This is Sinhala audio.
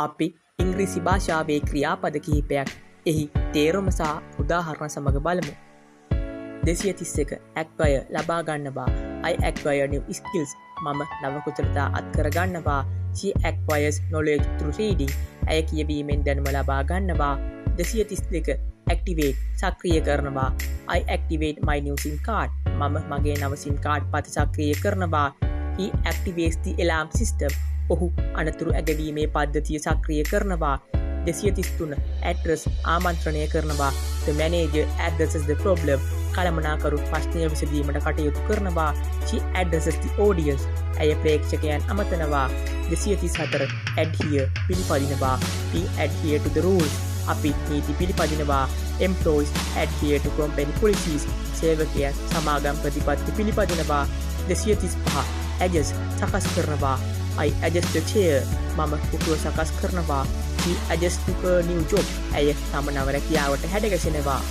අපි ඉංග්‍රීසි භාෂාවේ ක්‍රියාපද කිහිපයක් එහි තේරුම සහ උදාහරණ සමග බලමු. 231 acquire ලබා ගන්නවා. I acquire new skills. මම නව කුසලතා අත්කර ගන්නවා. She acquires knowledge through reading. ඇය කියවීමෙන් දැනුම ලබා ගන්නවා. 232 activate සක්‍රිය කරනවා. I activate my new SIM card. මම මගේ නව SIM card පත සක්‍රිය කරනවා. He activates the alarm system. ඔහු අනතුරු ඇගවීමේ පද්ධතිය සක්‍රිය කරනවා. 233 address ආමන්ත්‍රණය කරනවා. The manager addresses the problem. කළමනාකරු ප්‍රශ්නය විසඳීමට කටයුතු කරනවා. She addresses the audience. ඇය ප්‍රේක්ෂකයන් අමතනවා. 234 adhere පිළිපදිනවා. We adhere to the rules. අපි නීති පිළිපදිනවා. Employees adhere to company policies. සේවකයන් සමාගම් ප්‍රතිපත්ති පිළිපදිනවා. 235 adjust සකස් කරනවා. I adjust the chair. මම පුටුව සකස් කරනවා. He adjusts to her new job. ඇය තම නව රැකියාවට හැඩගැසෙනවා.